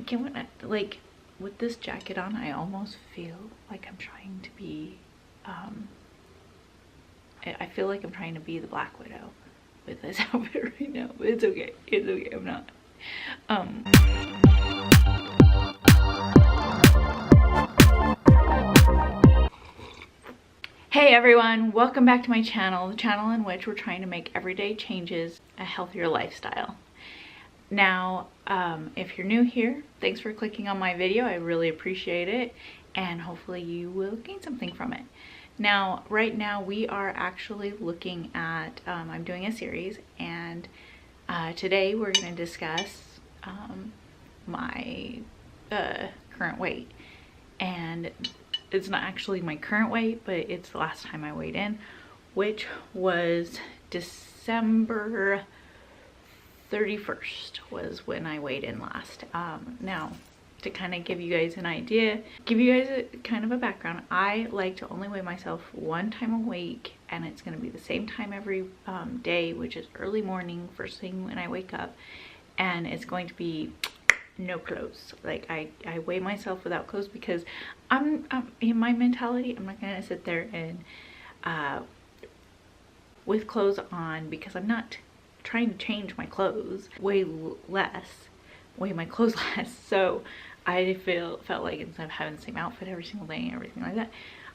thinking when like with this jacket on, I almost feel like I'm trying to be I feel like I'm trying to be the Black Widow with this outfit right now, but it's okay. It's okay. I'm not. Hey everyone, welcome back to my channel, the channel in which we're trying to make everyday changes a healthier lifestyle. Now, if you're new here, thanks for clicking on my video. I really appreciate it, and hopefully you will gain something from it. Now, right now we are actually looking at, I'm doing a series, and today we're going to discuss my current weight. And it's not actually my current weight, but it's the last time I weighed in, which was December 31st was when I weighed in last. Now, to kind of give you guys an idea, give you guys a kind of a background, I like to only weigh myself one time a week, and it's going to be the same time every day, which is early morning, first thing when I wake up, and it's going to be no clothes. Like I weigh myself without clothes because I'm in my mentality, I'm not gonna sit there and with clothes on, because I'm not trying to change my clothes, weigh my clothes less. So I felt like instead of having the same outfit every single day and everything like that,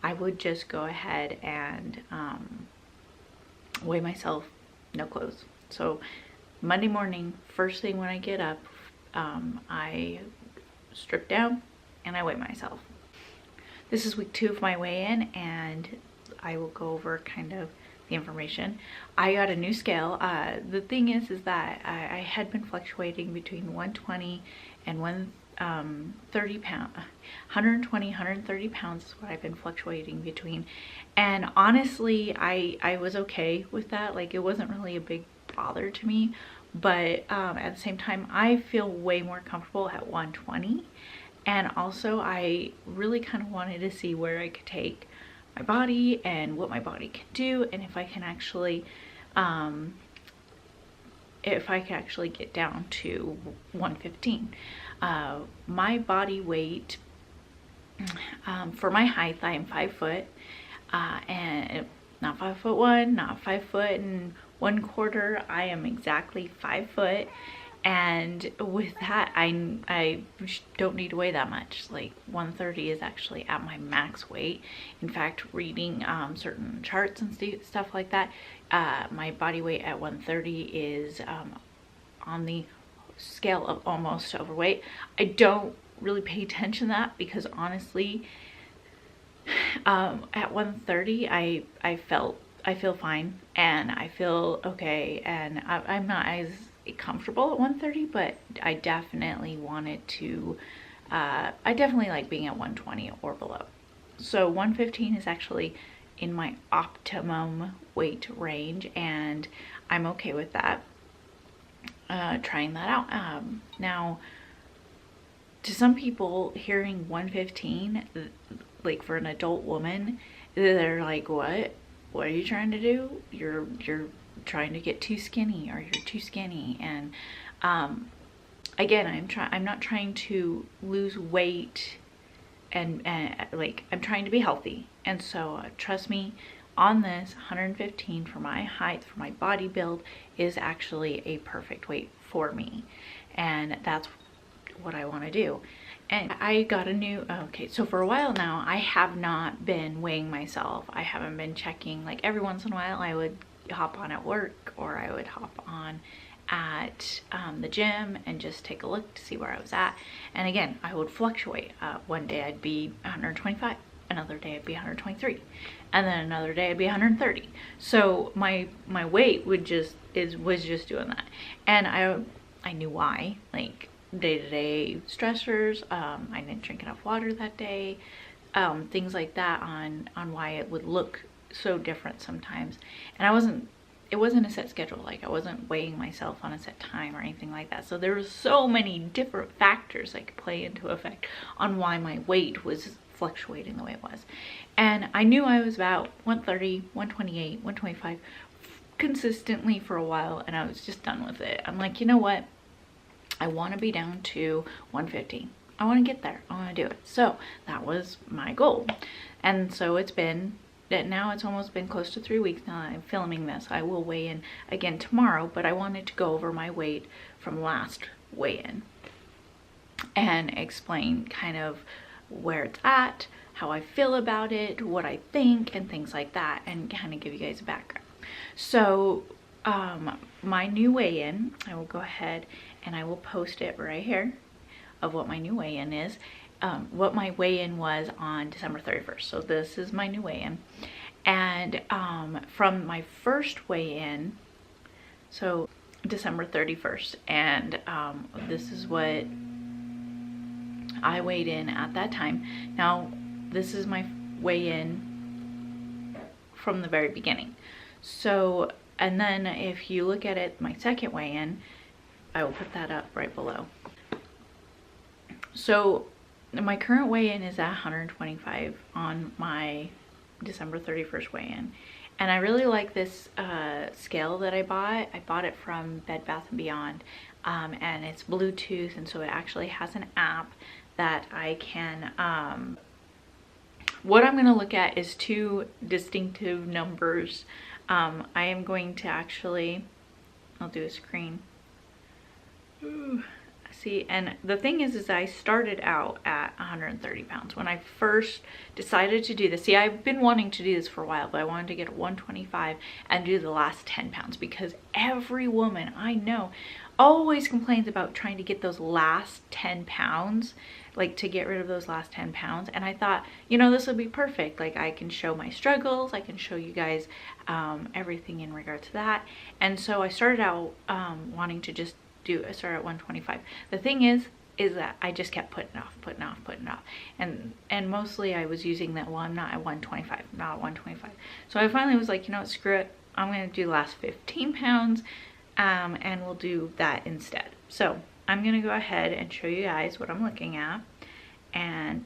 I would just go ahead and weigh myself no clothes. So Monday morning, first thing when I get up, I strip down and I weigh myself. This is week 2 of my weigh-in, and I will go over kind of the information. I got a new scale. The thing is that I had been fluctuating between 120 and 130 pounds. 120, 130 pounds is what I've been fluctuating between. And honestly, I was okay with that. Like, it wasn't really a big bother to me. But at the same time, I feel way more comfortable at 120. And also, I really kind of wanted to see where I could take my body and what my body can do, and if I can actually get down to 115. My body weight, for my height, I am 5 foot, and not 5'1", not 5 foot and 1/4. I am exactly 5 foot, and with that, I don't need to weigh that much. Like 130 is actually at my max weight. In fact, reading certain charts and stuff like that, my body weight at 130 is on the scale of almost overweight. I don't really pay attention to that because honestly, at 130 I feel fine and I feel okay, and I'm not as comfortable at 130, but I definitely wanted to I definitely like being at 120 or below. So 115 is actually in my optimum weight range, and I'm okay with that. Trying that out. Now, to some people, hearing 115, like for an adult woman, they're like, what are you trying to do? You're trying to get too skinny, or you're too skinny. And again, I'm not trying to lose weight, and like, I'm trying to be healthy. And so trust me on this, 115 for my height, for my body build, is actually a perfect weight for me, and that's what I want to do. And I got a new, okay, so for a while now, I have not been weighing myself. I haven't been checking. Like, every once in a while I would hop on at work, or I would hop on at the gym and just take a look to see where I was at. And again, I would fluctuate. One day I'd be 125, another day I'd be 123, and then another day I'd be 130. So my weight was just doing that. And I knew why. Like, day-to-day stressors, I didn't drink enough water that day, things like that on why it would look so different sometimes. And it wasn't a set schedule. Like, I wasn't weighing myself on a set time or anything like that. So there were so many different factors that could play into effect on why my weight was fluctuating the way it was. And I knew I was about 130, 128, 125 consistently for a while, and I was just done with it. I'm like, you know what? I want to be down to 115. I want to get there. I want to do it. So that was my goal. And so it's been, now it's almost been close to 3 weeks now I'm filming this. I will weigh in again tomorrow, but I wanted to go over my weight from last weigh-in and explain kind of where it's at, how I feel about it, what I think, and things like that, and kind of give you guys a background. So my new weigh-in, I will go ahead and I will post it right here of what my new weigh-in is, what my weigh-in was on December 31st. So this is my new weigh-in. And from my first weigh-in, so December 31st, and this is what I weighed in at that time. Now, this is my weigh-in from the very beginning. So, and then if you look at it, my second weigh-in, I will put that up right below. So my current weigh-in is at 125 on my December 31st weigh-in. And I really like this scale that I bought. I bought it from Bed Bath & Beyond, and it's Bluetooth, and so it actually has an app that I can, what I'm going to look at is 2 distinctive numbers. I am going to actually, I'll do a screen. Ooh. See, and the thing is I started out at 130 pounds when I first decided to do this. See, I've been wanting to do this for a while, but I wanted to get 125 and do the last 10 pounds because every woman I know always complains about trying to get those last 10 pounds, like to get rid of those last 10 pounds. And I thought, you know, this would be perfect. Like I can show my struggles, I can show you guys everything in regard to that. And so I started out wanting to just I started at 125. The thing is that I just kept putting off. And mostly I was using that, well, I'm not at 125, I'm not at 125. So I finally was like, you know what, screw it. I'm going to do the last 15 pounds and we'll do that instead. So I'm going to go ahead and show you guys what I'm looking at. And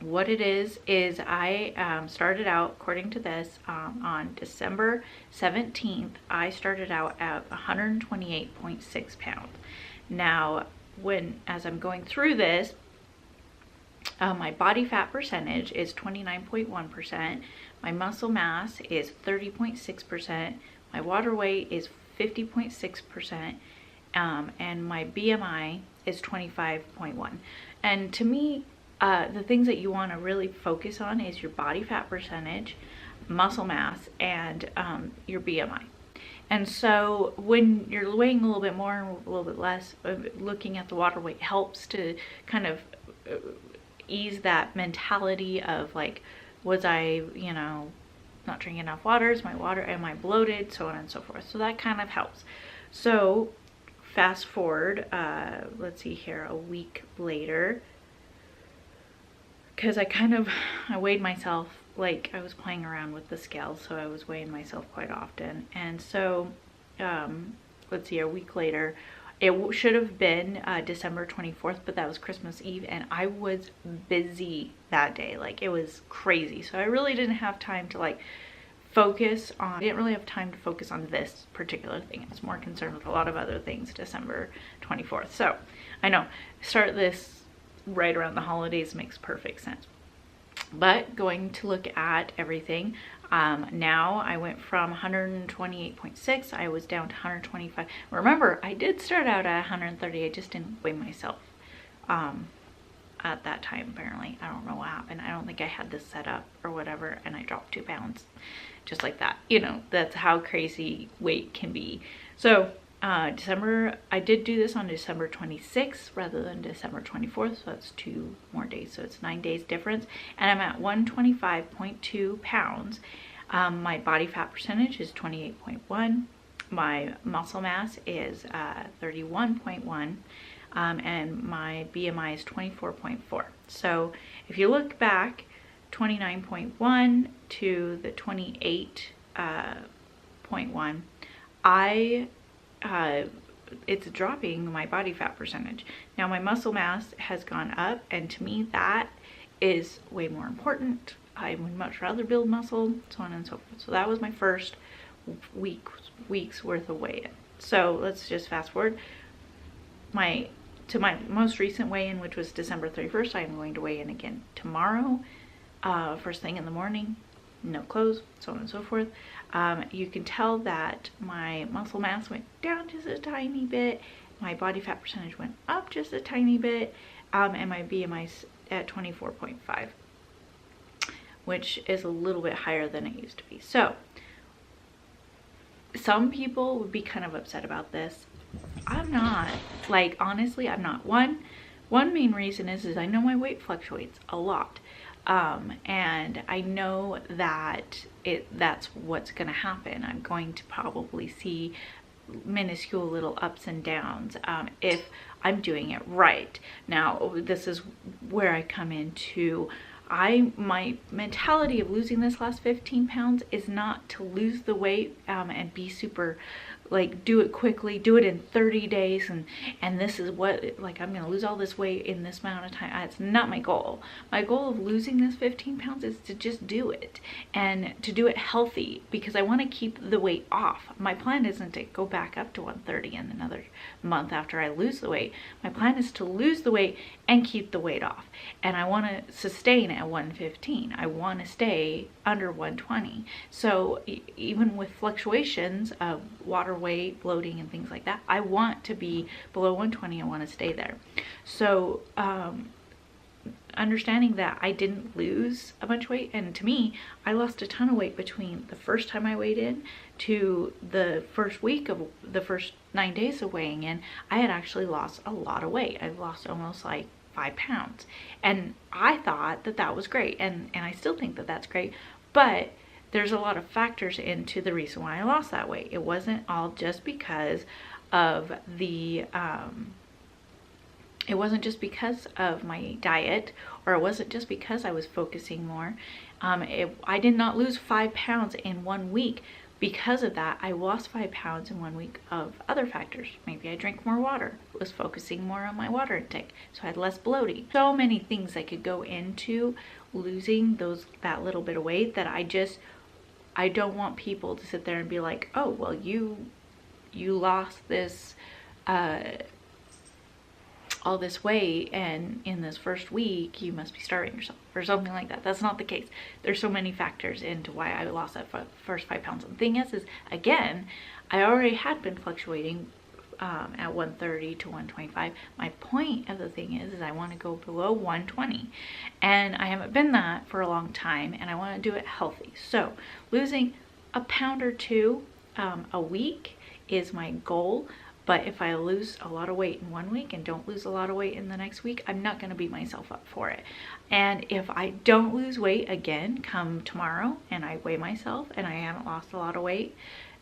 what it is I started out, according to this, on December 17th, I started out at 128.6 pounds. Now, as I'm going through this, my body fat percentage is 29.1%, my muscle mass is 30.6%, my water weight is 50.6%, and my BMI is 25.1. And to me, the things that you want to really focus on is your body fat percentage, muscle mass, and your BMI. And so when you're weighing a little bit more, a little bit less, looking at the water weight helps to kind of ease that mentality of like, was I, you know, not drinking enough water? Is my water, am I bloated? So on and so forth. So that kind of helps. So fast forward, let's see here, a week later, because I weighed myself, like I was playing around with the scale, so I was weighing myself quite often. And so let's see, a week later, it should have been December 24th, but that was Christmas Eve, and I was busy that day. Like, it was crazy. So I really didn't have time to like focus on, I didn't really have time to focus on this particular thing. I was more concerned with a lot of other things December 24th. So I know, start this right around the holidays makes perfect sense. But going to look at everything, now I went from 128.6, I was down to 125. Remember, I did start out at 130, I just didn't weigh myself at that time. Apparently, I don't know what happened. I don't think I had this set up or whatever, and I dropped 2 pounds just like that. You know, that's how crazy weight can be. So I did do this on December 26th rather than December 24th, so that's 2 more days, so it's 9 days difference, and I'm at 125.2 pounds. My body fat percentage is 28.1, my muscle mass is 31.1, and my BMI is 24.4. So if you look back, 29.1 to the 28.1, it's dropping my body fat percentage. Now my muscle mass has gone up, and to me that is way more important. I would much rather build muscle, so on and so forth. So that was my first week's worth of weigh-in. So let's just fast forward. to my most recent weigh-in, which was December 31st. I'm going to weigh in again tomorrow, first thing in the morning, no clothes, so on and so forth. You can tell that my muscle mass went down just a tiny bit, my body fat percentage went up just a tiny bit, and my BMI's at 24.5, which is a little bit higher than it used to be. So some people would be kind of upset about this. I'm not. Like, honestly, I'm not. One main reason is I know my weight fluctuates a lot. And I know that that's what's going to happen. I'm going to probably see minuscule little ups and downs if I'm doing it right. Now, this is where I come into my mentality of losing this last 15 pounds is not to lose the weight and be super, like, do it quickly, do it in 30 days, and this is what, like, I'm gonna lose all this weight in this amount of time. It's not my goal. My goal of losing this 15 pounds is to just do it, and to do it healthy, because I want to keep the weight off. My plan isn't to go back up to 130 in another month after I lose the weight. My plan is to lose the weight and keep the weight off, and I want to sustain at 115. I want to stay under 120. So even with fluctuations of water weight, bloating, and things like that, I want to be below 120. I want to stay there. So understanding that I didn't lose a bunch of weight, and to me, I lost a ton of weight between the first time I weighed in to the first week of the first 9 days of weighing in. I had actually lost a lot of weight. I lost almost like 5 pounds, and I thought that that was great, and I still think that that's great, but there's a lot of factors into the reason why I lost that weight. It wasn't all just because of the it wasn't just because of my diet, or it wasn't just because I was focusing more. I did not lose 5 pounds in 1 week. Because of that, I lost 5 pounds in 1 week of other factors. Maybe I drank more water, was focusing more on my water intake, so I had less bloating. So many things that could go into losing that little bit of weight that I don't want people to sit there and be like, oh, well, you lost this all this weight, and in this first week you must be starving yourself or something like that. That's not the case. There's so many factors into why I lost that first 5 pounds. And the thing is again, I already had been fluctuating at 130 to 125. My point of the thing is I want to go below 120, and I haven't been that for a long time, and I want to do it healthy. So losing a pound or two a week is my goal. But if I lose a lot of weight in 1 week and don't lose a lot of weight in the next week, I'm not going to beat myself up for it. And if I don't lose weight again come tomorrow and I weigh myself and I haven't lost a lot of weight,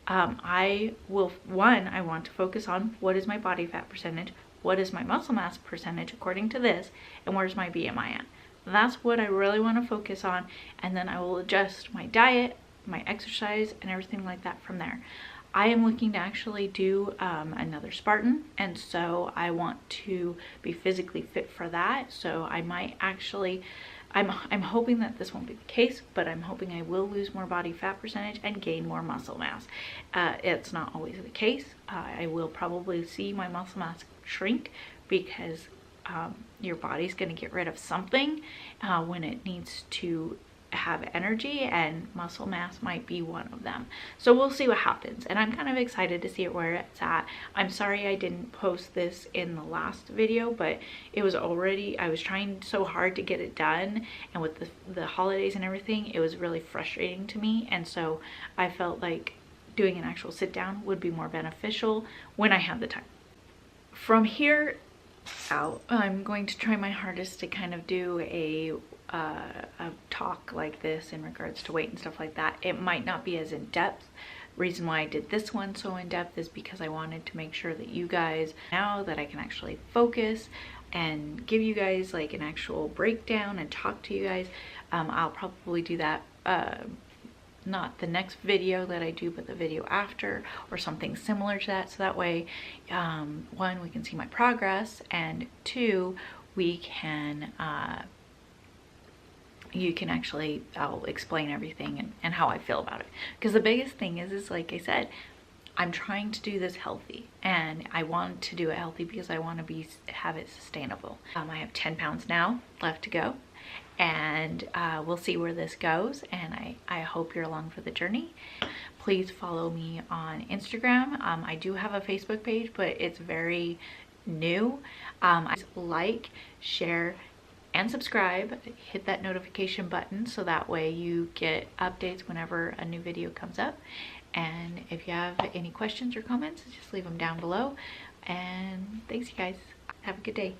I want to focus on what is my body fat percentage, what is my muscle mass percentage according to this, and where's my BMI at. That's what I really want to focus on, and then I will adjust my diet, my exercise, and everything like that from there. I am looking to actually do another Spartan, and so I want to be physically fit for that. So I might actually, I'm hoping that this won't be the case, but I'm hoping I will lose more body fat percentage and gain more muscle mass. It's not always the case. I will probably see my muscle mass shrink because your body's going to get rid of something when it needs to have energy, and muscle mass might be one of them. So we'll see what happens, and I'm kind of excited to see where it's at. I'm sorry I didn't post this in the last video, but it was already, I was trying so hard to get it done, and with the holidays and everything, it was really frustrating to me, and so I felt like doing an actual sit down would be more beneficial when I had the time. From here out, I'm going to try my hardest to kind of do a talk like this in regards to weight and stuff like that. It might not be as in-depth. Reason why I did this one so in-depth is because I wanted to make sure that you guys, now that I can actually focus and give you guys like an actual breakdown and talk to you guys, I'll probably do that not the next video that I do, but the video after, or something similar to that, so that way one, we can see my progress, and two, we can you can actually, I'll explain everything and how I feel about it. Because the biggest thing is like I said, I'm trying to do this healthy, and I want to do it healthy because I want to have it sustainable. I have 10 pounds now left to go, and we'll see where this goes, and I hope you're along for the journey. Please follow me on Instagram. I do have a Facebook page, but it's very new. Like, share, and subscribe. Hit that notification button so that way you get updates whenever a new video comes up. And if you have any questions or comments, just leave them down below. And thanks, you guys. Have a good day.